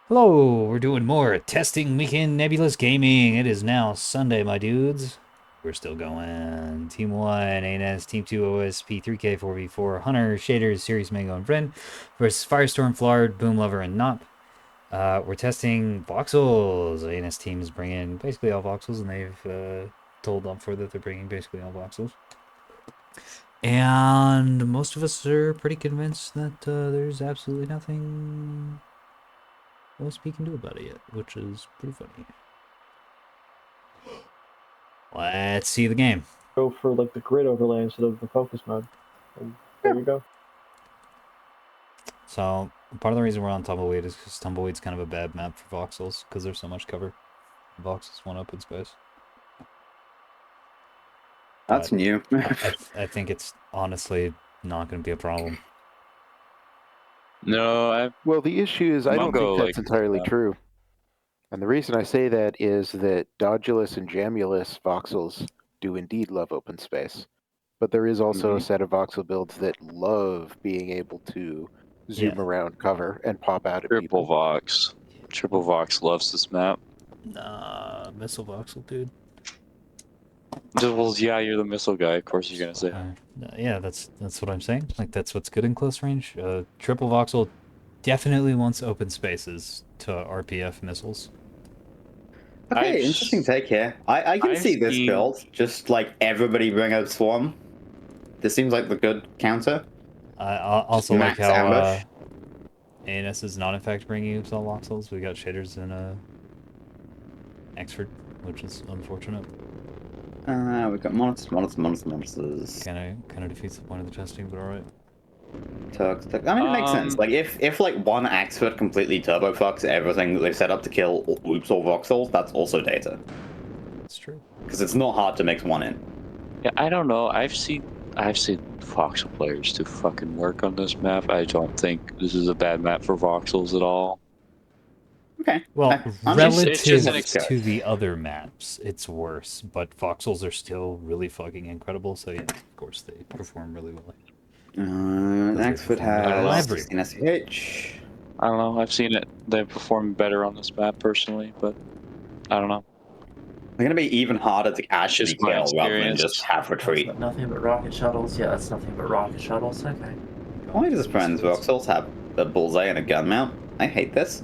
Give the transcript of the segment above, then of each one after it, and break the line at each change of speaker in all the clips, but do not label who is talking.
Hello, we're doing more testing weekend nebulous gaming. It is now Sunday, my dudes. We're still going. Team 1, ANS, Team 2, OSP, 3K, 4v4, Hunter, Shaders, Series Mango, and Friend versus Firestorm, Flard, Boom Lover, and Nop. We're testing voxels. ANS team is bringing basically all voxels, and they've told Up4 that they're bringing basically all voxels. And most of us are pretty convinced that there's absolutely nothing OSP can do about it yet, which is pretty funny. Let's see the game.
Go for like the grid overlay instead of the focus mode. And there you go.
So part of the reason we're on Tumbleweed is because Tumbleweed's kind of a bad map for voxels because there's so much cover. Voxels one open space.
That's
But
new.
I think it's honestly not going to be a problem.
No,
Well, the issue is I don't think that's entirely
yeah.
true. And the reason I say that is that Dodulus and Jamulus voxels do indeed love open space. But there is also a set of voxel builds that love being able to zoom around cover and pop out at people.
Triple Vox loves this map.
Missile voxel, dude.
Well, yeah, you're the missile guy. Of course, you're gonna say.
Yeah, that's what I'm saying. Like that's what's good in close range. Triple voxel definitely wants open spaces to RPF missiles.
Okay, interesting take here. I can see this build. Just like everybody bring a swarm. This seems like the good counter.
I also like how
ambush.
ANS is not in fact bringing up all voxels. We got shaders in Exford, which is unfortunate.
We've got monsters.
Kind of defeats the point of the testing, but all right.
Turks. I mean, it makes sense. Like if like one Axford completely turbo fucks everything that they've set up to kill oops or voxels, that's also data.
That's true.
Because it's not hard to mix one in.
Yeah, I don't know. I've seen voxel players do fucking work on this map. I don't think this is a bad map for voxels at all.
Okay.
Well, relative to the other maps, it's worse, but voxels are still really fucking incredible. So yeah, of course they perform really well.
Axford has 16 SEH.
I don't know. I've seen it. They perform better on this map personally, but I don't know.
They're gonna be even harder to actually kill rather than just have retreat.
That's nothing but rocket shuttles. Yeah, that's nothing but rocket shuttles. Okay.
Why does Friends Voxels have a bullseye and a gun mount? I hate this.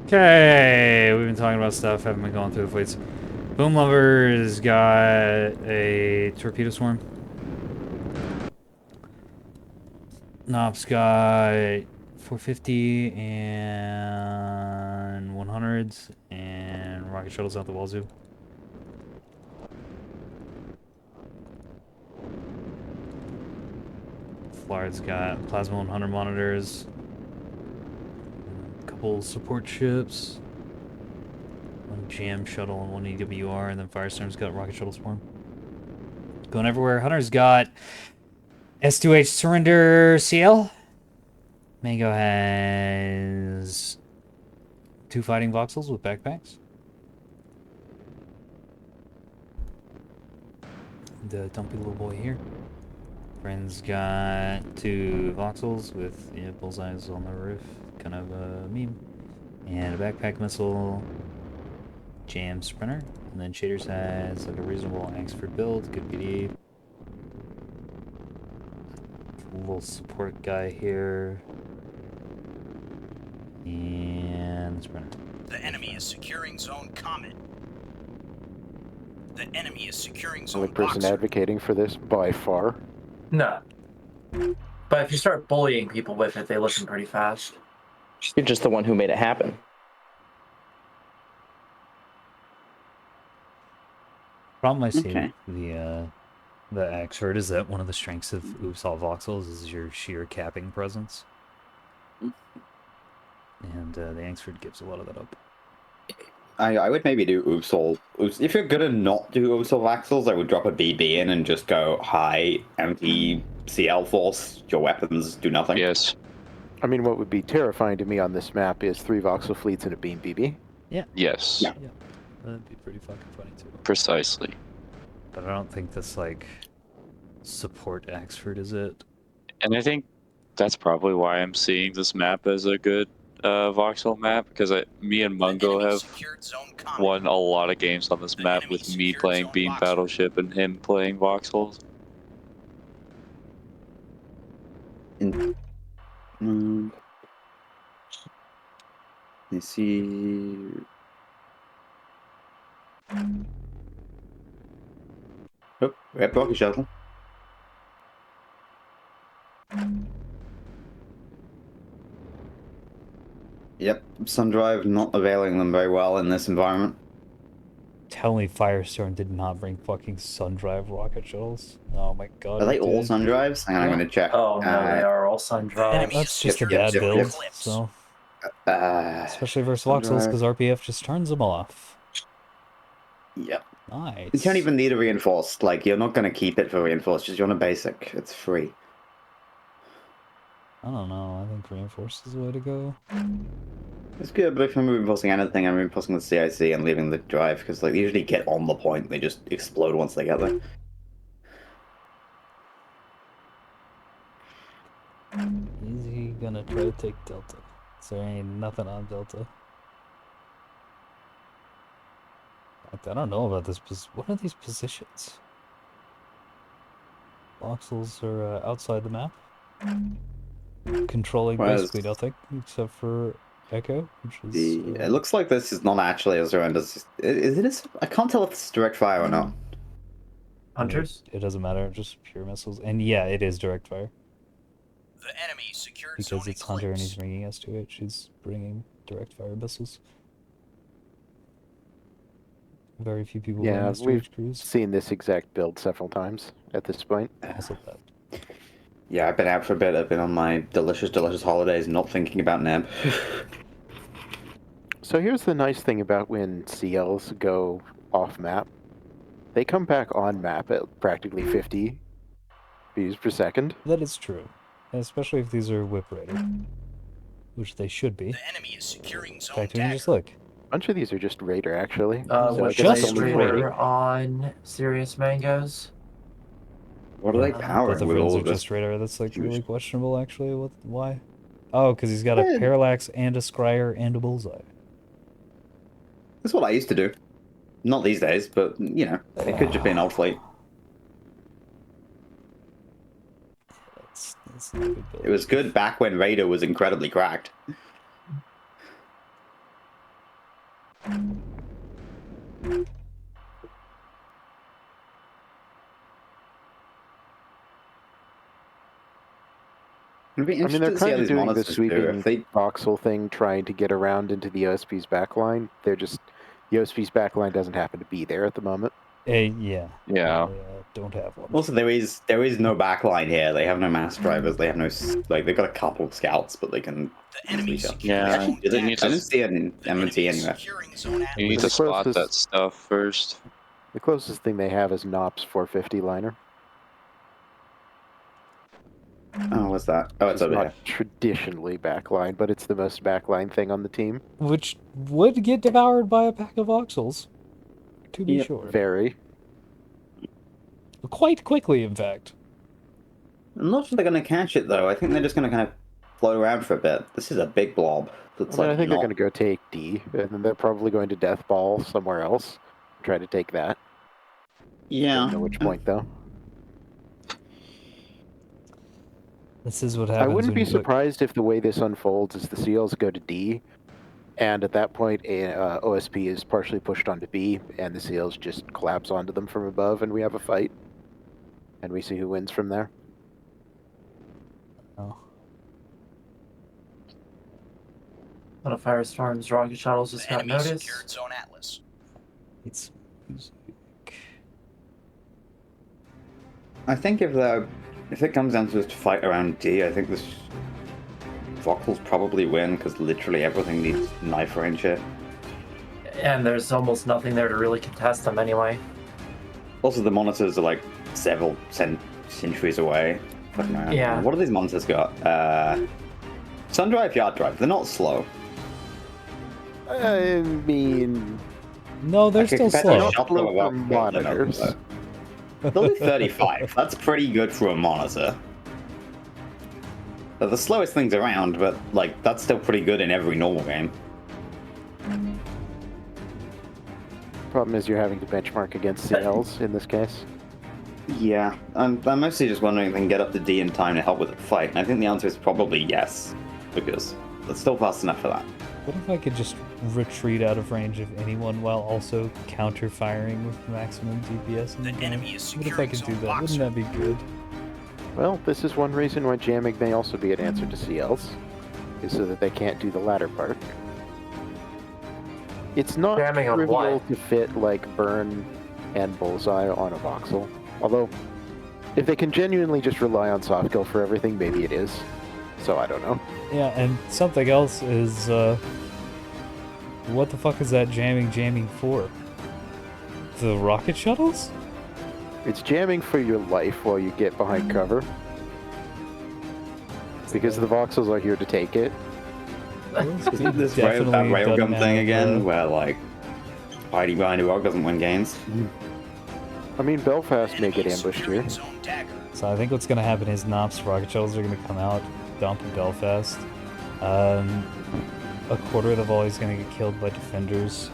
Okay, we've been talking about stuff, haven't been going through the fleets. Boom Lover's got a torpedo swarm. Nop's got 450 and 100s, and rocket shuttles out the wazoo. Flard's got plasma 100 monitors. Couple support ships, one jam shuttle and one EWR, and then Firestorm's got rocket shuttle swarm. Going everywhere. Hunter's got S2H surrender CL. Mango has 2 fighting voxels with backpacks. The dumpy little boy here. Friend's got 2 voxels with bullseyes on the roof. Kind of a meme. And a backpack missile, jam sprinter, and then Shaders has like a reasonable Axford build, good PD. Little support guy here. And sprinter.
The enemy is securing zone Comet. The enemy is securing
The
zone
only person advocating for this by far.
No. But if you start bullying people with it, they listen pretty fast.
You're just the one who made it happen.
Problem I see with the Axford is that one of the strengths of Oops All Voxels is your sheer capping presence. And the Axford gives a lot of that up.
I would maybe do Oops All. If you're gonna not do Oops All Voxels, I would drop a BB in and just go high empty CL force. Your weapons do nothing.
Yes.
I mean, what would be terrifying to me on this map is 3 voxel fleets and a beam BB.
Yeah.
Yes.
Yeah.
That'd be pretty fucking funny too.
Precisely.
But I don't think this like support Axford is it.
And I think That's probably why I'm seeing this map as a good voxel map, because me and
The
Mungo
enemy
have
secured zone combat.
won a lot of games on this
The
map
enemy
with me
secured
playing
zone
Beam
box.
Battleship and him playing voxels.
You see. Oh, red rocket shuttle. Yep, Sundrive not availing them very well in this environment.
Tell me Firestone did not bring fucking Sundrive rocket shuttles. Oh my god.
Are they
it
all
did.
Sundrives? Hang on, I'm gonna check.
Oh no, they are all sun
The
drives.
enemy
That's
is
just a
securing
bad
zone
build,
eclipse.
so
Uh,
especially versus voxels, because RPF just turns them off.
Yep.
Nice.
You don't even need a reinforced. Like, you're not gonna keep it for reinforced. Just you want a basic. It's free.
I don't know. I think reinforced is the way to go.
It's good, but if I'm reinforcing anything, I'm reinforcing the CIC and leaving the drive, because like, they usually get on the point. They just explode once they get there.
Is he gonna try to take Delta? So there ain't nothing on Delta. I don't know about this. What are these positions? Voxels are outside the map. Controlling
Whereas
basically nothing, except for Echo, which is...
it looks like this is not actually as horrendous. Is it? I can't tell if it's direct fire or not.
Hunters?
It doesn't matter, just pure missiles. And yeah, it is direct fire.
The enemy secured zone
Because it's Hunter and
eclipse.
he's bringing us to it. She's bringing direct fire missiles. Very few people
Yeah,
run this
we've
Storage Cruise.
seen this exact build several times at this point.
Also bad.
Yeah, I've been out for a bit. I've been on my delicious, delicious holidays, not thinking about Neb.
So here's the nice thing about when CLs go off map. They come back on map at practically 50 views per second.
That is true. Especially if these are whip rated. Which they should be.
The enemy is securing
In
zone
fact, we can just
dagger.
look.
A bunch of these are just Raider, actually.
Was
I guess
just
it's only
Raider.
40.
on Serious Mangoes?
What are they
Both
powering
of
with
friends
all
are
of this?
just radar. That's like
huge-
really questionable, actually. Why? Oh, because he's got a
Yeah.
parallax and a scryer and a bullseye.
That's what I used to do. Not these days, but you know, it could just be an old fleet.
That's not a good build.
It was good back when Raider was incredibly cracked. It'd be
I mean,
interesting
they're
to see how
kind of
these
doing the
monitors do.
sweeping
If they
voxel thing, trying to get around into the OSP's backline. They're just... The OSP's backline doesn't happen to be there at the moment.
Yeah.
Yeah.
They, don't have one.
also there is no backline here. They have no mass drivers. They have no like they've got a couple of scouts, but they can.
The enemy
easily
secured
Yeah,
zone
Actually,
you need
I
dagger.
didn't see an
The
MNT
enemy is
anywhere.
securing zone
You need
atlas.
to
The
spot
closest-
that stuff first.
The closest thing they have is Knops 450 liner.
Oh, what's that? Oh, it's
It's
over
not
here.
traditionally backline, but it's the most backline thing on the team.
Which would get devoured by a pack of voxels. To be
Yep.
sure.
Very.
Quite quickly, in fact.
I'm not sure they're going to catch it though. I think they're just going to kind of float around for a bit. This is a big blob. That's
I mean,
like
I think
not...
they're going to go take D, and then they're probably going to death ball somewhere else. Try to take that.
Yeah.
Don't know which point though.
This is what happens.
I wouldn't
when
be
you put-
surprised if the way this unfolds is the CLs go to D, and at that point, OSP is partially pushed onto B, and the CLs just collapse onto them from above, and we have a fight. And we see who wins from there.
Oh.
One of Firestorm's rocket shuttles just
The
got
enemy
noticed.
secured zone atlas.
It's music.
I think if it comes down to just fight around D, I think this Voxels probably win because literally everything needs knife range here.
And there's almost nothing there to really contest them anyway.
Also, the monitors are like several centuries away. Fucking around.
Yeah.
What do these monitors got? Sun drive, yard drive. They're not slow.
I mean,
No, they're
Okay,
still
compared to
slow.
a shuttle of a
For
Voxel, they're not
monitors.
slow. They'll do 35. That's pretty good for a monitor. They're the slowest things around, but like that's still pretty good in every normal game.
Problem is you're having to benchmark against CLs in this case.
Yeah, I'm mostly just wondering if they can get up to D in time to help with the fight, and I think the answer is probably yes, because it's still fast enough for that.
What if I could just retreat out of range of anyone while also counter-firing with maximum DPS?
The enemy is
What if I
securing
could do
zone
that?
boxer.
Wouldn't that be good?
Well, this is one reason why jamming may also be an answer to CLs, is so that they can't do the latter part. It's not
Jamming on
trivial
what?
to fit like burn and bullseye on a voxel. Although, if they can genuinely just rely on soft kill for everything, maybe it is. So I don't know.
Yeah, and something else is, what the fuck is that jamming for? The rocket shuttles?
It's jamming for your life while you get behind cover. Because the voxels are here to take it.
This
Definitely
railgun
doesn't
thing
have,
again, where like hiding behind a rock doesn't win games.
I mean, Belfast may
Enemy
get ambushed here.
securing zone dagger.
So I think what's gonna happen is Nop's rocket shuttles are gonna come out, dump in Belfast. A quarter of the volley's gonna get killed by defenders,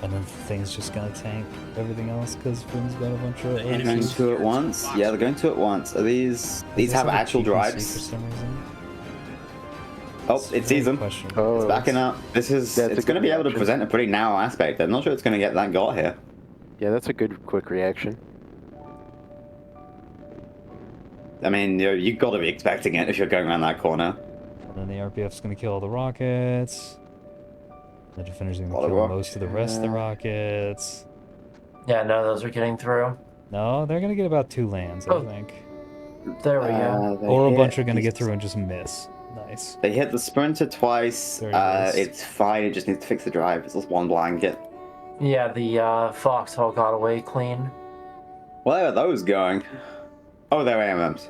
and then things just gonna tank everything else because Finn's got a bunch of.
The enemy
Going
is
to it once? Yeah, they're going to it once. Are these have actual
For
drives?
some reason.
Oh, it sees them.
Questionable.
Oh,
It's backing up. This is
That's a
it's going to
good
be able to
reaction.
present a pretty narrow aspect. I'm not sure it's going to get that got here.
Yeah, that's a good quick reaction.
I mean, you've got to be expecting it if you're going around that corner.
And then the RPF's gonna kill all the rockets. The defenders are gonna
Lot of
kill
rock-
most of the rest of the rockets.
Yeah, none of those are getting through.
No, they're gonna get about 2 lands, I
Oh.
think.
There we go.
They
Or a
hit-
bunch are gonna get through and just miss. Nice.
They hit the sprinter twice.
There it is.
It's fine. It just needs to fix the drive. It's just one blanket.
Yeah, the foxhole got away clean.
Where are those going? Oh, they're AMMs.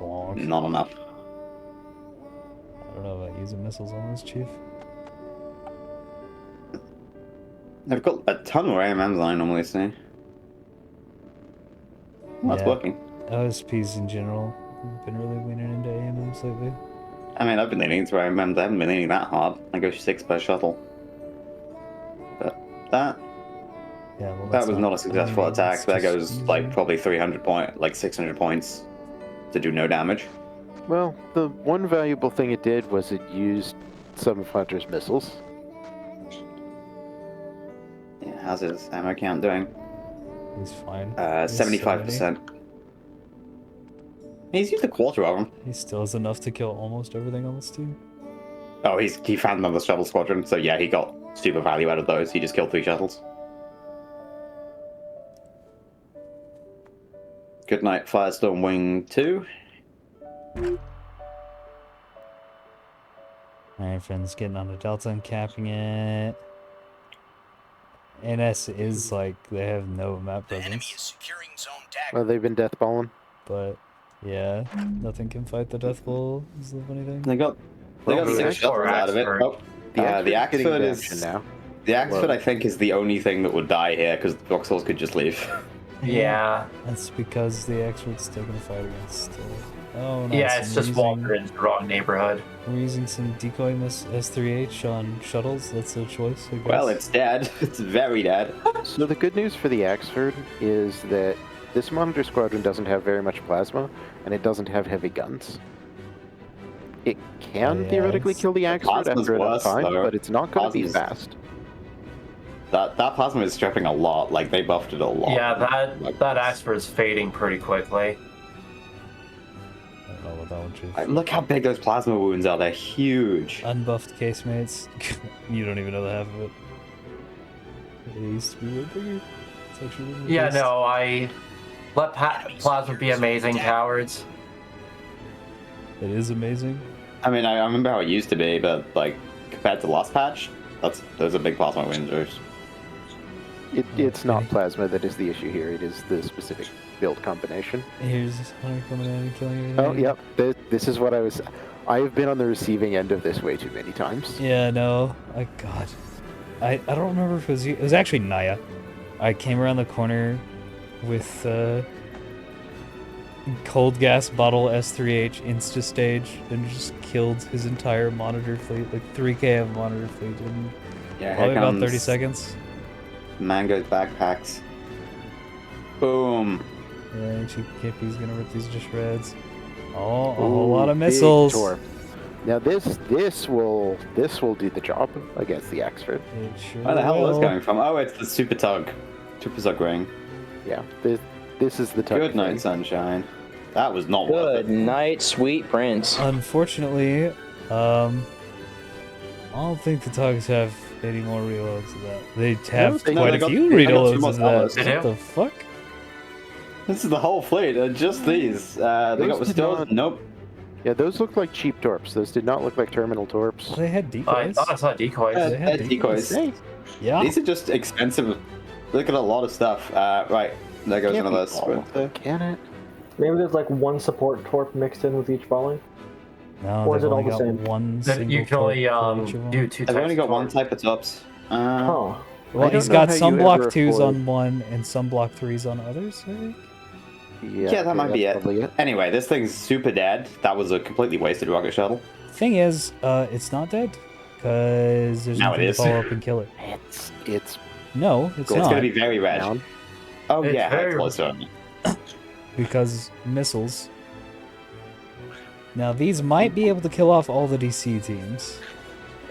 Bonk.
Not enough.
I don't know about using missiles on this, Chief.
They've got a ton more AMMs than I normally see. Well, that's
Yeah.
working.
OSPs in general have been really leaning into AMMs lately.
I mean, I've been leaning into AMMs. I haven't been leaning that hard. I go 6 per shuttle. But that
Yeah, well,
that
that's
was not a successful
enemy,
attack.
it's
That
just
goes like
using-
probably 600 points to do no damage.
Well, the one valuable thing it did was it used some of Hunter's missiles.
Yeah, how's his ammo count doing?
He's fine.
75%. He's used a quarter of them.
He still has enough to kill almost everything on this team.
Oh, he found another shuttle squadron, so yeah, he got super value out of those. He just killed 3 shuttles. Good night, Firestorm Wing 2.
Alright, friends, getting on the Delta and capping it. NS is like, they have no map
The enemy is
presence.
securing zone dagger.
Well, they've been deathballing.
But, yeah, nothing can fight the Death Bowl, is the funny thing.
They got
Well, the
6
Axford-
shuttles out of it.
Axford.
Oh, the
Axford's getting
Axford
action
is
now.
the Axford.
Whoa.
I think is the only thing that would die here because the Voxels could just leave.
Yeah.
That's because the Expert's taking a fight against. Oh, nice.
Yeah, it's
We're
just wandered into the wrong neighborhood.
We're using some decoy S3H on shuttles. That's a choice, I guess.
Well, it's dead. It's very dead.
So the good news for the Axford is that this Monitor Squadron doesn't have very much plasma, and it doesn't have heavy guns. It can
Yeah,
theoretically
it's-
kill the Axford
Plasma's
after enough
worse,
time,
though.
but it's not going to be
Plasma's-
fast.
That plasma is stripping a lot. Like they buffed it a lot.
Yeah,
Like,
that Axford is fading pretty quickly.
I don't know what that one, Chief.
Look how big those plasma wounds are. They're huge.
Unbuffed casemates. You don't even know the half of it. It used to be way bigger. It's actually really
Yeah,
reduced.
no, I let plasma be amazing, cowards.
It is amazing.
I mean, I remember how it used to be, but like compared to last patch, those are big plasma wounds.
It's
Okay.
not plasma that is the issue here. It is the specific build combination.
Here's Hunter coming in and killing everything.
Oh, yep. This is what I was. I have been on the receiving end of this way too many times.
Yeah, no. God. I don't remember if it was you. It was actually Naya. I came around the corner with cold gas bottle S3H insta stage and just killed his entire monitor fleet, like 3K of monitor fleet in
Yeah,
probably
here
about
comes
30 seconds.
Mango's backpacks. Boom.
And Cheap KP's gonna rip these to shreds. Oh, a
Ooh,
whole lot of
big
missiles.
torp. Now this will do the job against the Axford.
It sure
Where the hell is
will.
this coming from? Oh, it's the Super Tug ring.
Yeah, this is the
Good
type
night,
thing.
sunshine. That was not worth
Good
it.
night, sweet prince.
Unfortunately, I don't think the Tugs have any more reloads of that. They have
they-
No,
quite
they
a
got-
few
they got two
reloads
more
of that.
salvos.
They
What
do?
the fuck?
This is the whole fleet. Just these. They got
Those did
restored.
not-
Nope.
Yeah, those look like cheap torps. Those did not look like terminal torps.
They had
I
decoys.
thought I saw decoys.
They had
They're decoys.
Hey,
Yeah.
These are just expensive. Look at a lot of stuff. Right. There goes
can't be
another
all of them,
sprint.
can it?
Maybe there's like one support torp mixed in with each volley.
No,
Or is
they've
it all
only
the
got
same?
one
Then
single
you can only
torp for each of them.
do two
I've
types
only
of
got one
torp.
type of tops.
Huh.
Well,
I
he's
don't know
got
how
some
you
block
ever
2s
afford-
on one and some block 3s on others, I think.
Yeah, that might be
that's
it.
probably it.
Anyway, this thing's super dead. That was a completely wasted rocket shuttle.
Thing is, it's not dead. Because there's
Now
nothing
it
to
is.
follow up and kill it.
It's
No, it's
It's
not.
gonna be very red.
down.
Oh
It's
yeah,
very-
closer.
Because missiles. Now, these might be able to kill off all the DC teams.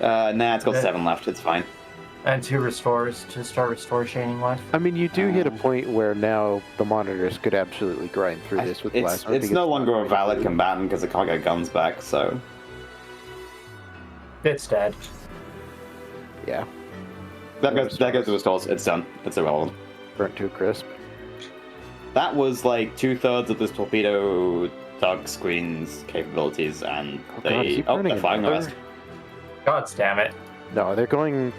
Nah, it's got 7 left. It's fine.
And two restores to start restore chaining life.
I mean, you do hit a point where now the monitors could absolutely grind through this with
It's
plasma.
no longer a valid combatant because it can't get guns back. So
It's dead.
Yeah,
that goes to restores. It's done. It's irrelevant.
burnt to a crisp.
That was like 2/3 of this torpedo tug screen's capabilities, and
Oh, God, is he
they're
burning
firing the
another?
rest.
God damn it.
No, they're going.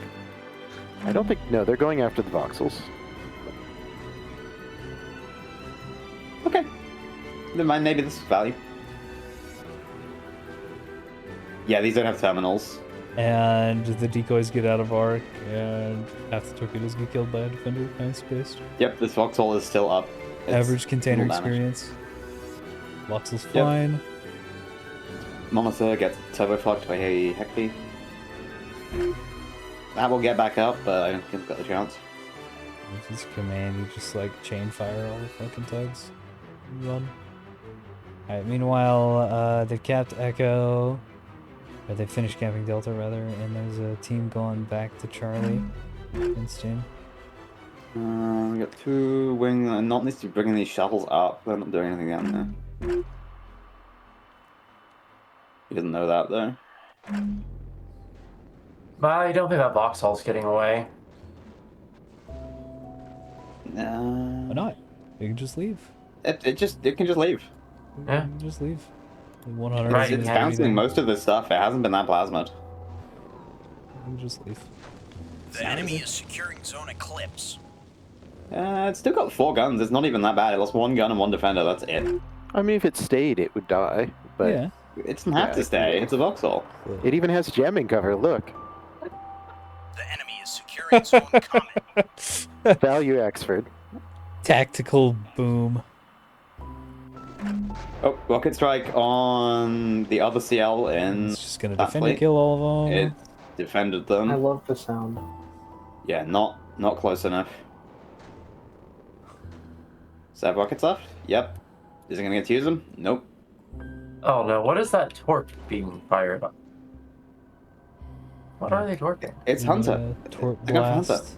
I don't think. No, they're going after the voxels.
Okay. Never mind. Maybe this is value. Yeah, these don't have terminals.
And the decoys get out of arc, and half the torpedoes get killed by a defender behind space.
Yep, this Vauxhall is still up. It's
Average container
full damage.
experience. Voxel's
Yep.
fine.
Monitor gets turbo fucked by a Hector. That will get back up, but I don't think we've got the chance.
With his command, you just like chain fire all the fucking tugs. Run. Alright, meanwhile, they've capped Echo. Or they finished camping Delta, rather, and there's a team going back to Charlie. Instant.
We got 2 wing, not needs to be bringing these shuttles up. They're not doing anything down there. He doesn't know that though.
But I don't think that Vauxhall's getting away.
Why not? You can just leave.
It can just leave.
Yeah.
You can just leave. 100.
Right,
It's bouncing most of this stuff. It hasn't been that plasmid.
You can just leave.
The enemy is securing zone eclipse.
It's still got 4 guns. It's not even that bad. It lost 1 gun and 1 defender. That's it.
I mean, if it stayed, it would die. But
Yeah.
It doesn't have
Yeah,
to stay. It's a Vauxhall.
it even has jamming cover. Look,
The enemy is securing zone comment.
value Axford.
Tactical boom.
Oh, rocket strike on the other CL in.
It's just gonna
that
defend and
fleet.
kill all of them.
It defended
I
them.
love the sound.
Yeah, not close enough. Does that have rockets left? Yep. Is it gonna get to use them? Nope.
Oh no, what is that torp being fired on? What are they torping?
It's Hunter.
Torp
They're going for Hunter.
blast.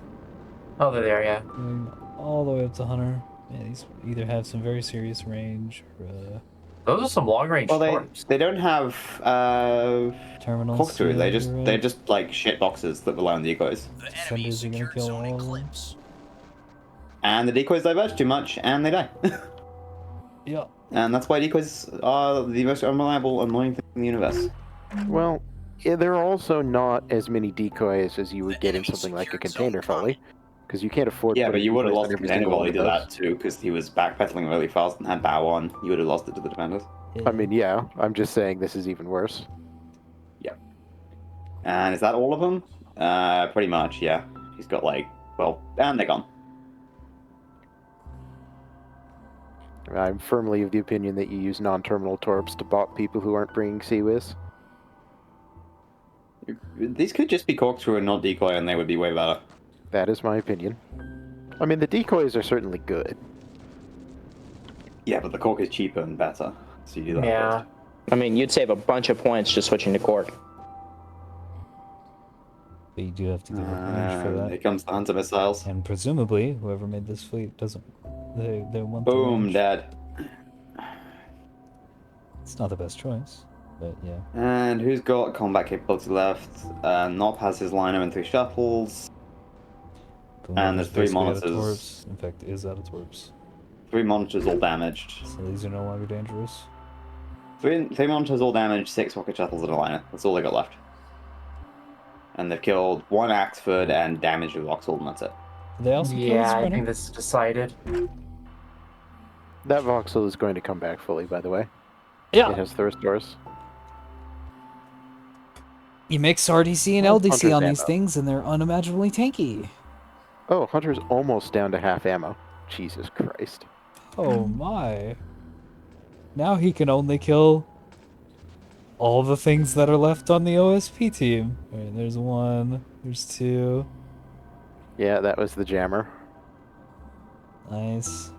Oh, they're there, yeah.
Going all the way up to Hunter. Yeah, these either have some very serious range or
Those are some long range
Well,
torps.
they don't have
terminals.
corkscrew.
yeah,
They're
you're right.
just like shit boxes that rely on decoys.
The enemy
Defenders are gonna
secured
kill
zone
all of them.
eclipse.
And the decoys diverge too much, and they die.
Yeah.
And that's why decoys are the most unreliable, annoying thing in the universe.
Well, yeah, there are also not as many decoys as you would
The
get in
enemy
something like a
secured
container
zone
volley, because you can't afford.
Yeah, but
putting
you would have
decoys
lost
on
the
every
container
single
volley
one
to
of
that
those.
too, because he was backpedaling really fast and had bow on. You would have lost it to the defenders.
I mean, yeah, I'm just saying this is even worse.
And is that all of them? Pretty much, yeah. He's got like, well, and they're gone.
I'm firmly of the opinion that you use non-terminal torps to bot people who aren't bringing Sea-Whiz.
These could just be corkscrew and not decoy, and they would be way better.
That is my opinion. I mean, the decoys are certainly good.
Yeah, but the cork is cheaper and better, so you do that
Yeah.
first.
I mean, you'd save a bunch of points just switching to cork.
But you do have to give a range for
Here
that.
comes the hunter missiles.
And presumably, whoever made this fleet doesn't. They want the
Boom,
range.
dead.
It's not the best choice, but yeah.
And who's got combat capability left? Nop has his liner and 3 shuttles.
Boom
And
is
there's 3
basically out of
monitors.
torps. In fact, is out of torps.
3 monitors all damaged.
So these are no longer dangerous.
3 monitors all damaged, 6 rocket shuttles and a liner. That's all they got left. And they've killed 1 Axford and damaged a Vauxhall, and that's it.
Did they also kill the
Yeah, I
sprinter?
think this is decided.
That Vauxhall is going to come back fully, by the way.
Yeah.
It has thrust doors.
You mix RDC and
Oh,
LDC
Hunter's
on these
ammo.
things, and they're unimaginably tanky.
Oh, Hunter's almost down to half ammo. Jesus Christ.
Oh my. Now he can only kill all the things that are left on the OSP team. Alright, there's 1, there's 2.
Yeah, that was the jammer.
Nice.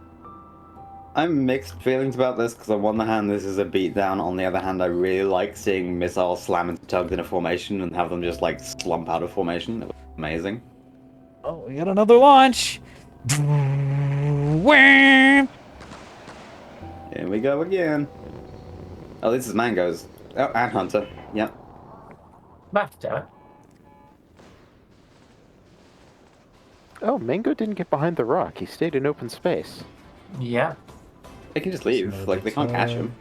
I'm mixed feelings about this, because on one hand this is a beatdown, on the other hand I really like seeing missiles slam into tugs in a formation and have them just like slump out of formation. It was amazing.
Oh, we got another launch! Wham!
Here we go again. Oh, this is Mango's. Oh, and Hunter. Yep.
Left, damn it.
Oh, Mango didn't get behind the rock. He stayed in open space.
Yeah.
They can just leave. Like, they can't catch him.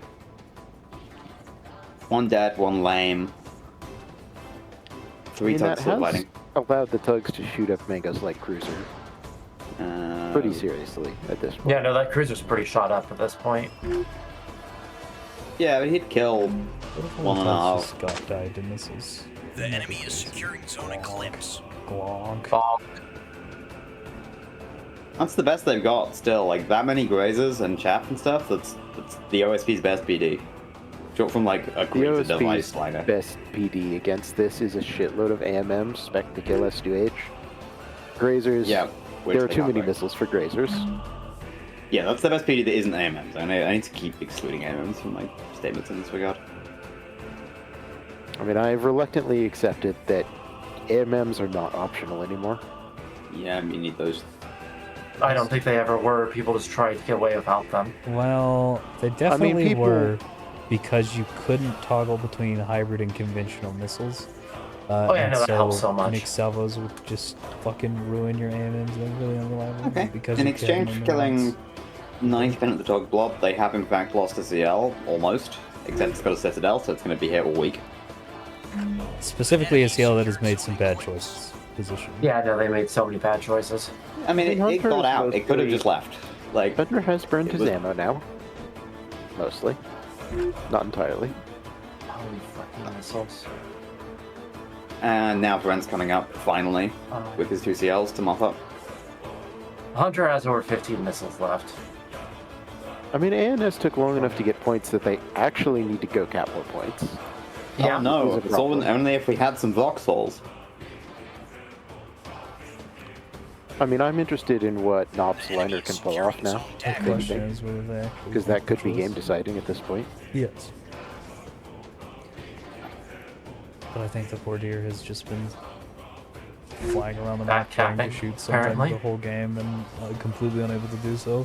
1 dead, 1 lame. 3
that
tugs still
has
fighting.
allowed the tugs to shoot up Mango's light cruiser pretty seriously at this point.
Yeah, no, that cruiser's pretty shot up at this point.
Yeah, but he'd kill
What if
1 and a
all
half.
Scott died to missiles?
The enemy is securing zone eclipse.
Glonk.
Bonk.
That's the best they've got still. Like, that many grazers and chaff and stuff, that's the OSP's best PD. Short from, like, a
The
grazer device
OSP's
liner.
best PD against this is a shitload of AMMs, spec to kill S2H. Grazers,
Yeah. which
there are
they
too
can't
many
bring.
missiles for grazers.
Yeah, that's the best PD that isn't AMMs. I need to keep excluding AMMs from my statements in this regard.
I mean, I've reluctantly accepted that AMMs are not optional anymore.
Yeah, you need those.
I don't think they ever were. People just tried to get away without them.
Well, they definitely
people-
were, because you couldn't toggle between hybrid and conventional missiles.
Oh, yeah,
and
no, that helps so much.
Mixed salvos would just fucking ruin your AMMs. They're really unreliable.
Okay.
Because
In
you
exchange
can
for killing
minimize.
90% of the dog blob, they have in fact lost a CL, almost. Except it's got a Citadel, so it's going to be here all week.
Specifically a CL that has made some bad choices. Position.
Yeah, no, they made so many bad choices.
I mean, it
Hunter
got
is
out. It could have
mostly-
just left. Like,
Thunder has burned
It
his
was-
ammo now. Mostly. Not entirely.
Holy fucking missiles.
and now Brent's coming up, finally, with his 2 CLs to mop up.
Hunter has over 15 missiles left.
I mean, ANS took long enough to get points that they actually need to go cap more points.
Yeah.
Oh no,
There's a
it's all
problem.
only if we had some Vauxhalls.
I mean, I'm interested in what Knob's liner can pull off now,
The question is whether they actually
because that could be
choice.
game deciding at this point.
Yes. But I think the poor deer has just been flying around the map trying to
Backcapping,
shoot sometimes
apparently.
the whole game and completely unable to do so.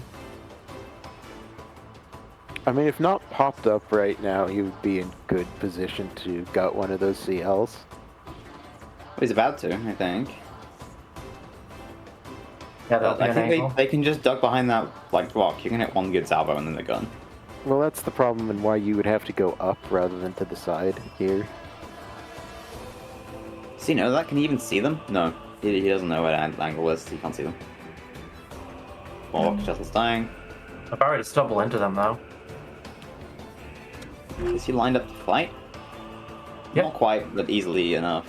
I mean, if not popped up right now, he would be in good position to gut one of those CLs.
He's about to, I think.
Yeah, that'll be
I
an
think
angle.
they can just duck behind that like rock. You can hit 1 good salvo and then they're gone.
Well, that's the problem and why you would have to go up rather than to the side here.
Does he know that? Can he even see them? No. He doesn't know where that angle is. He can't see them. More rocket shuttles dying.
If I were to stumble into them, though.
Is he lined up to fight?
Yep.
Not quite, but easily enough.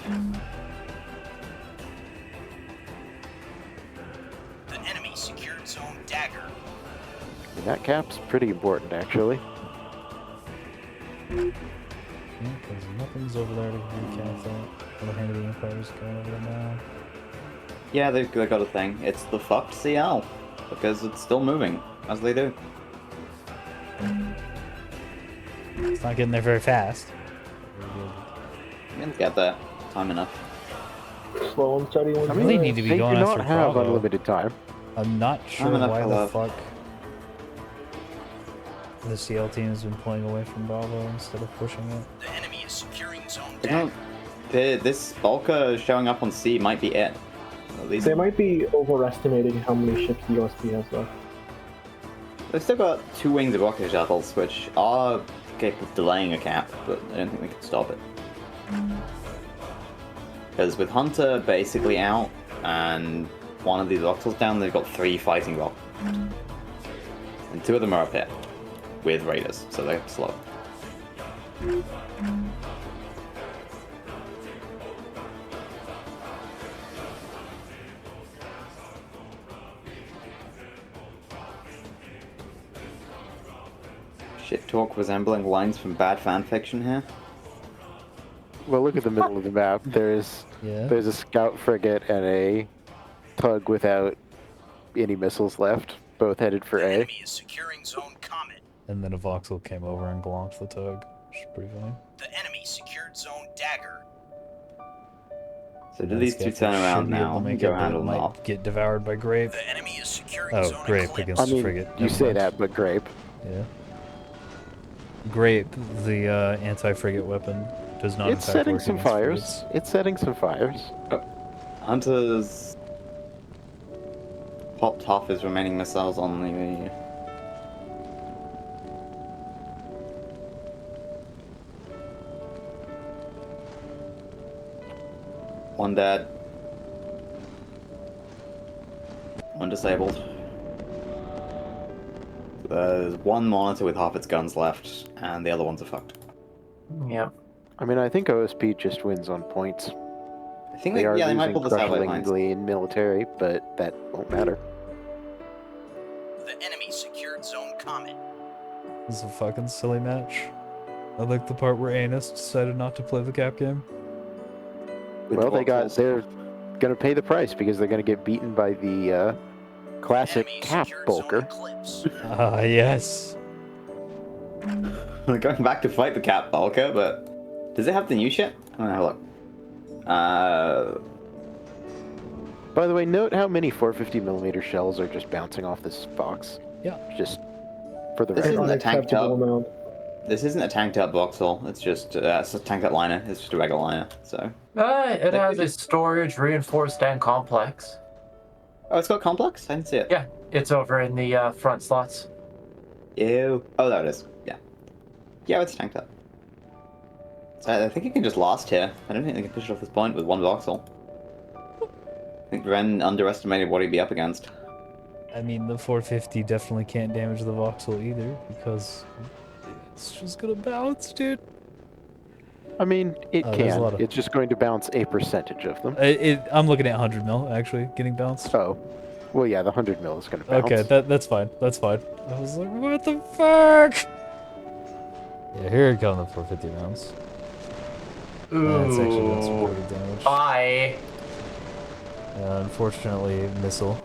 The enemy secured zone dagger.
And that cap's pretty important, actually.
Yeah, because nothing's over there to recap that. Other hand of the Empire's going over there now.
Yeah, they got a thing. It's the fucked CL. Because it's still moving, as they do.
It's not getting there very fast.
We'll get there. Time enough.
Slow and steady.
I really need to be
they
going
do
after
not have
Bravo.
unlimited time.
I'm not sure
enough
why
for
the
love.
fuck the CL team has been pulling away from Bravo instead of pushing it.
The enemy is securing zone
You know,
dagger.
this Volker showing up on C might be it. At least
They might be overestimating how many ships the OSP has left.
they've still got 2 wings of rocket shuttles, which are capable of delaying a cap, but I don't think they can stop it. Because with Hunter basically out and one of these Voxels down, they've got 3 fighting rockets. And 2 of them are up here with raiders, so they're slow. Shit talk resembling lines from bad fanfiction here.
Well, look at the middle of the map. There's a scout frigate and a tug without any missiles left, both headed for
The
A.
enemy is securing zone Comet.
And then a Voxel came over and glonked the tug, which is pretty funny.
The enemy secured zone Dagger.
So do these two turn around now and go handle them off?
Get devoured by Grape.
The enemy is securing
Oh,
zone
Grape
Eclipse.
against
I mean,
frigate.
you
Never
say
mind.
that, but Grape.
Yeah. Grape, the anti-frigate weapon, does not.
It's
in fact
setting
work
some
against
fires.
frigates.
It's setting some fires.
Hunter's popped off his remaining missiles on the. One dead. One disabled. There's one monitor with half its guns left, and the other ones are fucked.
Yep.
I mean, I think OSP just wins on points.
I think
They are
they might
losing
pull this out by points.
crushingly in military, but that won't matter.
The enemy secured zone Comet.
This is a fucking silly match. I like the part where Anus decided not to play the cap game.
With
Well,
Voxels.
they're gonna pay the price because they're gonna get beaten by the classic
Enemy
cap
secured zone
bulker.
Eclipse.
Ah, yes.
We're going back to fight the Cat Bulker, but does it have the new shit? I'm gonna have a look.
By the way, note how many 450mm shells are just bouncing off this box.
Yeah.
Just for the
This
record.
isn't a tanked up.
Unacceptable amount.
This isn't a tanked up Voxel. It's just it's a tanked up liner. It's just a regular liner. So.
It has a storage, reinforced, and complex.
Oh, it's got complex. I didn't see it.
Yeah, it's over in the front slots.
Ew. Oh, there it is. Yeah. Yeah, it's tanked up. So I think it can just last here. I don't think they can push it off this point with one Voxel. I think Ren underestimated what he'd be up against.
I mean, the 450 definitely can't damage the Voxel either, because it's just gonna bounce, dude.
I mean, it
Oh, there's a
can.
lot of-
It's just going to bounce a percentage of them.
I'm looking at 100 mil, actually, getting bounced.
Oh. Well, yeah, the 100mm is going to bounce.
Okay, that's fine. That's fine. I was like, what the fuck? Yeah, here come the 450 rounds. That's actually doing some pretty good damage.
Bye.
Unfortunately, missile.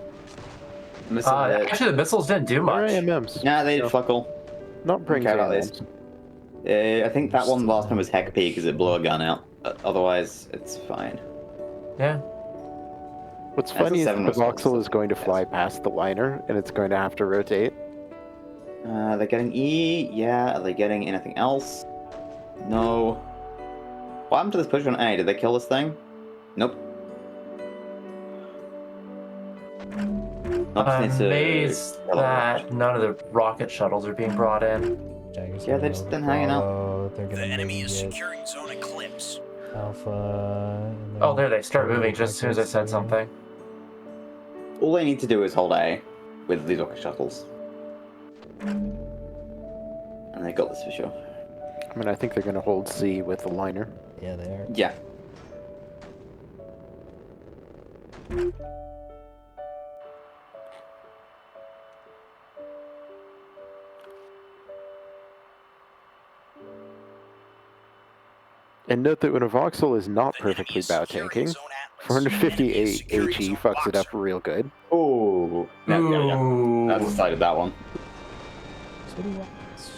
Missile hit.
Actually, the missiles didn't do
Or
much.
AMMs.
Nah, they did fuck all.
Not brings
Care about this.
AMMs.
I think that one last time was Heck P because it blew a gun out. Otherwise, it's fine.
Yeah.
What's
That's a
funny is
seven
the
missile.
voxel is going to fly past the liner, and it's going to have to rotate.
They're getting E. Yeah. Are they getting anything else? No. What happened to this push on A? Did they kill this thing? Nope. Nope,
I'm
needs to-
amazed that none of the rocket shuttles are being brought in.
Jaggers
Yeah, they're
going
just
over
been hanging out.
Bravo. They're
The
gonna
enemy
maybe
is
get
securing zone Eclipse.
Alpha. and
Oh,
then
there they start
Bravo
moving just as soon as I said
Vectors.
something.
All they need to do is hold A with these rocket shuttles. And they got this for sure.
I mean, I think they're going to hold C with the liner.
Yeah, they are.
Yeah.
And note that when a voxel is not
The enemy
perfectly
is
bow
securing
tanking,
Zone Atlas. The enemy is
458
securing
HE
Zone
fucks it up
Boxer.
real good.
Oh, yeah.
Ooh.
That's decided that one.
City rockets.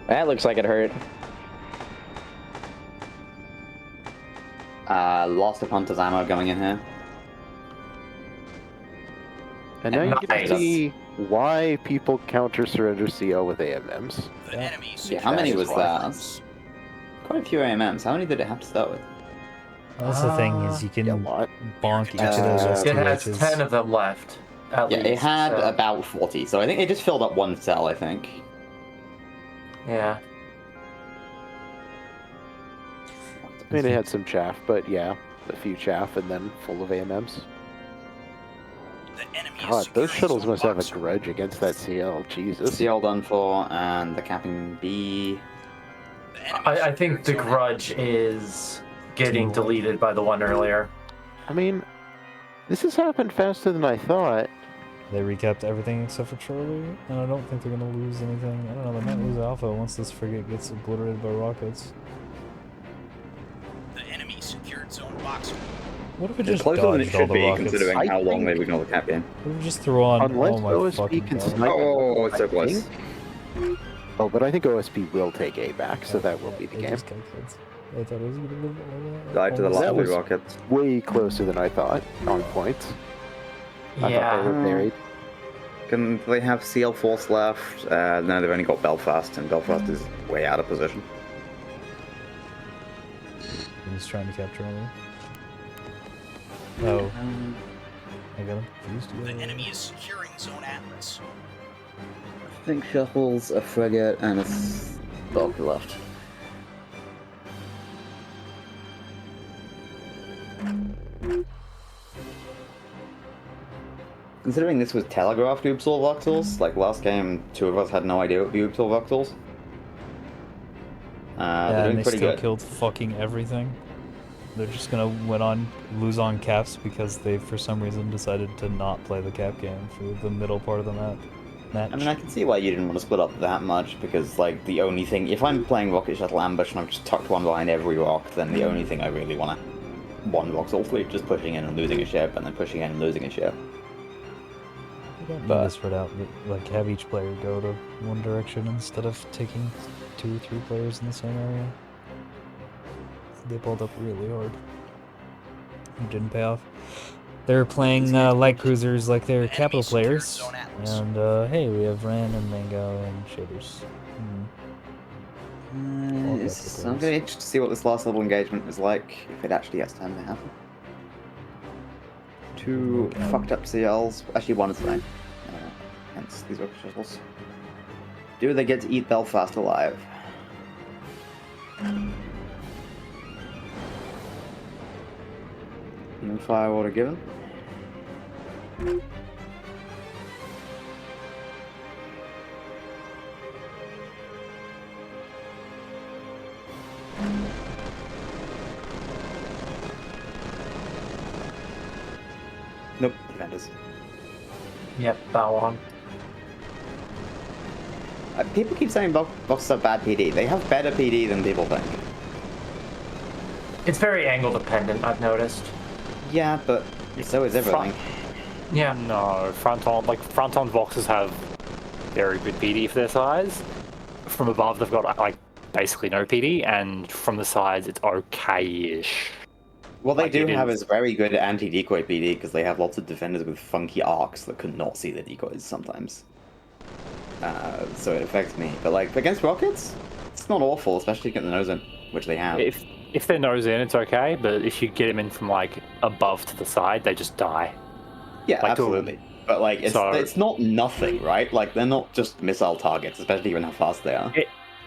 That looks like it hurt.
Lost of Hunter's ammo going in here.
And now you get
Nice.
to see why people counter surrender CL with AMMs.
The enemy is
Yeah, how many
That
was
is
that? Quite a few AMMs. How many did it have to start with?
That's the thing is you
Yeah, a
can
lot.
bonk each of those
It has
STHs.
10 of them left. At
Yeah,
least,
it had
so,
about 40, so I think it just filled up one cell, I think.
Yeah.
I mean, it had some chaff, but yeah, a few chaff and then full of AMMs.
The enemy is
God, those
securing
shuttles
Zone
must have a
Boxer.
grudge against that CL. Jesus.
CL done for, and the capping B.
The enemy
I
is
think the
securing Zone
grudge is getting
Team.
deleted by the one earlier.
I mean, this has happened faster than I thought.
They recapped everything except for Charlie, and I don't think they're gonna lose anything. I don't know, they might lose Alpha once this frigate gets obliterated by rockets.
The enemy secured Zone Boxer.
What if it
It's
just
closer than it
dodged all
should
the
be,
rockets?
considering
I
how long
think-
they've ignored the cap in.
What if we just throw on
Unless
oh my
OSP
fucking
can
god.
snipe.
Oh, it's so
I
close.
think. Oh, but I think OSP will take A back, so that will be the
It
game.
just calculates. I thought it was gonna live
Died to the
almost-
last
That
two
was-
rockets.
Way closer than I thought on points. I thought they
Yeah.
were buried.
Can they have CL Force left? No, they've only got Belfast, and Belfast is way out of position.
He's trying to capture me. Oh, I got him confused.
The
Yeah.
enemy is securing Zone Atlas.
I think Shuffle's a frigate and a Stalker left. Considering this was telegraphed Oopsal voxels, like last game, two of us had no idea what the Oopsal voxels. They're
Yeah,
doing
and they
pretty
still
good.
killed fucking everything. They're just gonna lose on caps because they, for some reason, decided to not play the cap game for the middle part of the match.
I mean, I can see why you didn't want to split up that much, because, like, the only thing... If I'm playing Rocket Shuttle Ambush and I've just tucked one behind every rock, then the only thing I really want to... One voxel fleet, just pushing in and losing a ship, and then pushing in and losing a ship.
You don't need
but-
to spread out, but, like, have each player go to one direction instead of taking 2 or 3 players in the same area. They pulled up really hard. It didn't pay off. They're playing light cruisers like they're
The
capital
enemy secured
players,
Zone Atlas.
and hey, we have Ren and Mango and Shaders. All
I'm
capital
going to be interested to see what this last level engagement is like, if it actually has time to happen. Two
Okay.
fucked up CLs, actually one is fine. Hence these rocket shuttles. Do they get to eat Belfast alive? No fire order given. Nope, defenders.
Yep, bow on.
People keep saying boxes have bad PD. They have better PD than people think.
It's very angle dependent, I've noticed.
Yeah, but so is everything.
Yeah.
No, front on boxes have very good PD for their size. From above, they've got like basically no PD, and from the sides, it's okay-ish.
What they
Like,
do
it
have
is-
is very good anti-decoy PD because they have lots of defenders with funky arcs that could not see the decoys sometimes. So it affects me. But like against rockets, it's not awful, especially getting the nose in, which they have.
If they're nose in, it's okay, but if you get them in from like above to the side, they just die.
Yeah,
like,
absolutely. But like
So-
it's not nothing, right? Like they're not just missile targets, especially given how fast they are.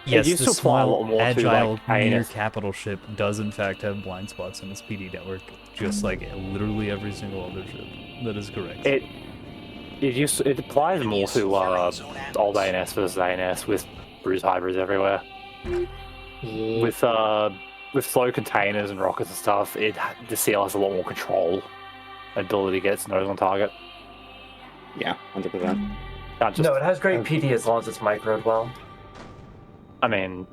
Yes,
used
the
to apply a
small,
lot more to,
agile,
like,
near
ANS.
capital ship does in fact have blind spots in its PD network, just like literally every single other ship. That is correct.
It applies more to old ANS versus ANS with bruise hybrids everywhere. With slow containers and rockets and stuff, the CL has a lot more control ability to get its nose on target.
Yeah, 100%.
Can't just,
No, it has great PD as long as it's microed well.
I mean,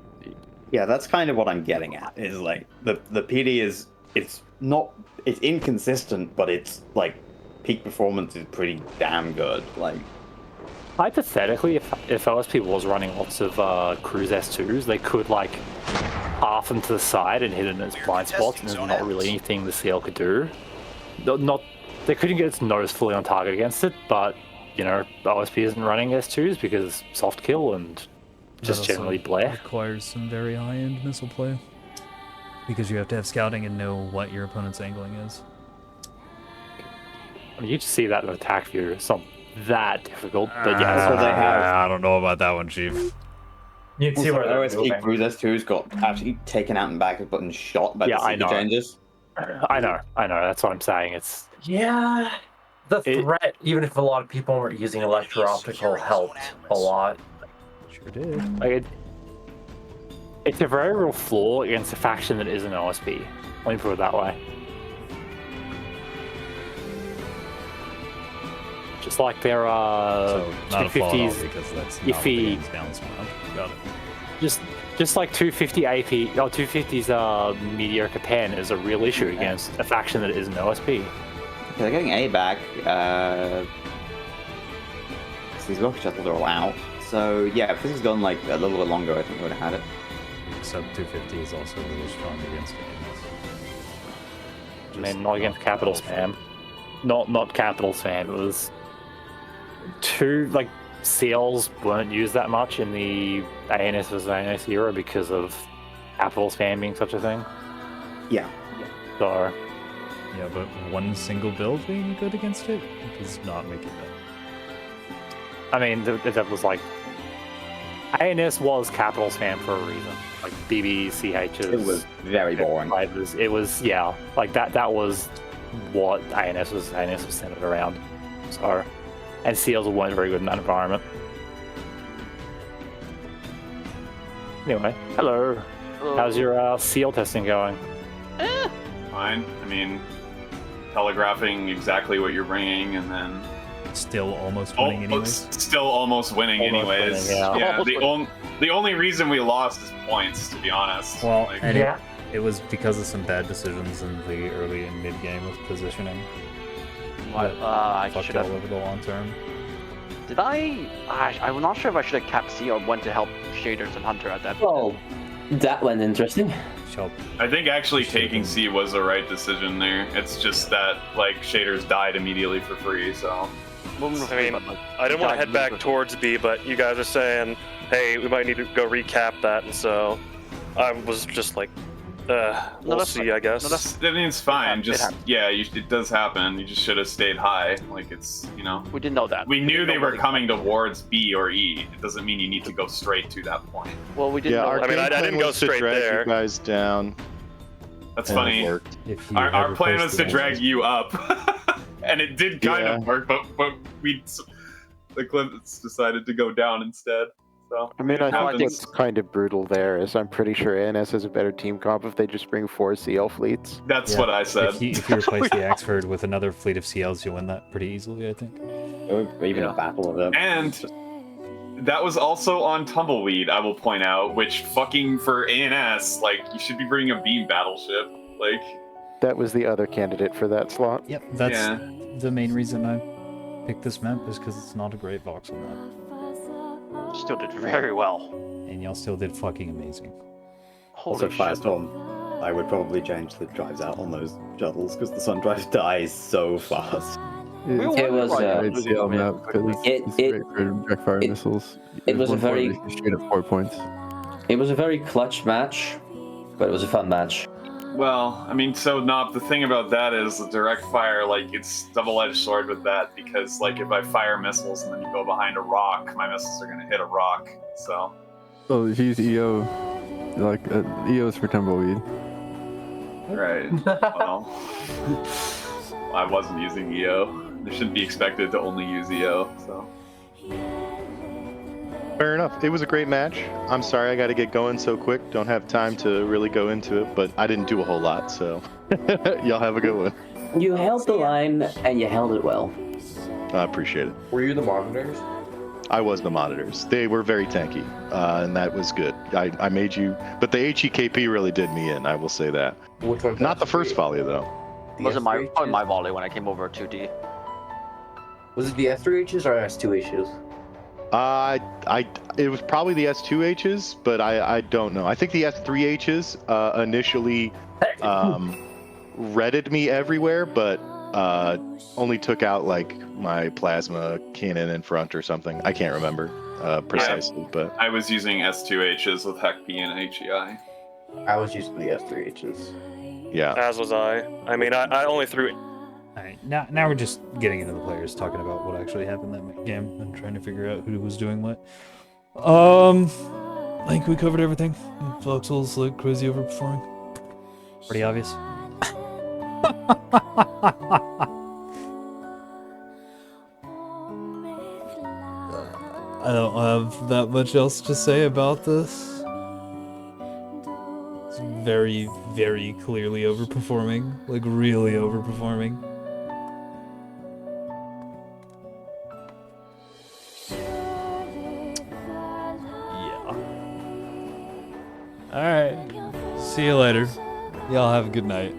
Yeah, that's kind of what I'm getting at. Is like the PD is it's inconsistent, but it's like peak performance is pretty damn good. Like
Hypothetically, if OSP was running lots of Cruise S2s, they could like half them to the side and hit it in its blind spots, and there's not really anything the CL could do. Not they couldn't get its nose fully on target against it, but you know OSP isn't running S2s because soft kill and just
That also
generally blare.
requires some very high-end missile play because you have to have scouting and know what your opponent's angling is.
I mean, you just see that in attack view. It's not that difficult, but yeah.
So they have-
I don't know about that one, Chief.
You can see where they're
OSP
moving.
Cruise S2's got absolutely taken out and back and shot by
Yeah,
the
I
CP
know.
changes.
I know. That's what I'm saying. It's
Yeah, the threat, even if a lot of people weren't using electro-optical, helped a lot.
Sure did.
like it's a very real flaw against a faction that isn't OSP. Let me put it that way. Just like there are
So not a flaw at all
250s,
because that's not
if
what the
he-
game's balanced around. Got it.
just like 250 AP or 250's mediocre pen is a real issue against a faction that isn't OSP.
They're getting A back. These rocket shuttles are all out. So yeah, if this has gone like a little bit longer, I think we would have had it.
Sub 250 is also really strong against it.
I mean, not against capital spam. Not capital spam. It was two like CLs weren't used that much in the ANS versus ANS era because of capital spam being such a thing.
Yeah.
So
Yeah, but one single build being good against it does not make it better.
I mean, that was like ANS was capital spam for a reason. Like BB, CHs.
It was very boring.
It was yeah, like that was what ANS was centered around. So, and seals weren't very good in that environment. Anyway, hello. How's your seal testing going?
Fine. I mean, telegraphing exactly what you're bringing, and then
Still almost winning anyways.
still almost winning
Almost
anyways.
winning, yeah.
The only reason we lost is points, to be honest.
Well,
Like,
and
Yeah.
it was because of some bad decisions in the early and mid game with positioning.
What?
That
I
fucked
should
all
have.
over the long term.
Did I'm not sure if I should have kept C or went to help Shaders and Hunter at that point.
Well, that went interesting.
Shall
I think actually taking C was the right decision there. It's just that like shaders died immediately for free, so.
I
mean, I didn't want to head back towards B, but you guys are saying, hey, we might need to go recap that, and so I was just like, we'll
that's
see,
fine.
I guess.
No, that's-
I mean, it's fine.
It
Just
happens.
yeah, it does happen. You just should have stayed high. Like it's
We didn't know that.
we knew
didn't
they
know
were
what-
coming towards B or E. It doesn't mean you need to go straight to that point.
Well, we didn't know.
I mean, I didn't go straight there.
You guys down.
That's
and it
funny.
worked.
if you
Our
had
plan
replaced
was
the
to drag
engines-
you up, and it did kind
Yeah.
of work, but the clips decided to go down instead. So
I mean, I
it
think
happens.
what's kind of brutal there is I'm pretty sure ANS has a better team comp if they just bring 4 CL fleets.
That's
Yeah,
what I said.
If you replace the Axford with another fleet of CLs, you win that pretty easily, I think.
Or even a battle of them.
And that was also on Tumbleweed, I will point out, which fucking for ANS, like, you should be bringing a beam battleship. Like,
That was the other candidate for that slot.
Yep, that's
yeah.
the main reason I picked this map is because it's not a great voxel map.
Still did very well.
And y'all still did fucking amazing.
Holy
Also,
shit.
Firestorm, I would probably change the drives out on those shuttles because the sun drive dies so fast.
It was
Great CL map because it's great for direct fire missiles.
it was a
One point
very-
you can shoot at 4 points.
It was a very clutch match, but it was a fun match.
Well, I mean, so Nop, the thing about that is the direct fire, like, it's double-edged sword with that because, like, if I fire missiles and then you go behind a rock, my missiles are going to hit a rock, so.
So if you use EO, like EO's for Tumbleweed.
Right. Well, I wasn't using EO. They shouldn't be expected to only use EO, so.
Fair enough. It was a great match. I'm sorry I got to get going so quick. Don't have time to really go into it, but I didn't do a whole lot, so y'all have a good one.
You held the line and you held it well.
I appreciate it.
Were you the monitors?
I was the monitors. They were very tanky, and that was good. I made you, but the HEKP really did me in. I will say that.
Which one?
Not the first volley though.
Was it probably my volley when I came over 2D?
Was it the S3Hs or S2Hs?
It was probably the S2Hs, but I don't know. I think the S3Hs initially redded me everywhere, but only took out like my plasma cannon in front or something. I can't remember precisely, but
I was using S2Hs with HECP and HEI.
I was using the S3Hs.
Yeah.
As was I. I mean, I only threw.
Alright, now we're just getting into the players, talking about what actually happened that game and trying to figure out who was doing what. I think we covered everything. Voxel's like crazy overperforming. Pretty obvious. I don't have that much else to say about this. It's very, very clearly overperforming. Like, really overperforming. Alright. See you later. Y'all have a good night.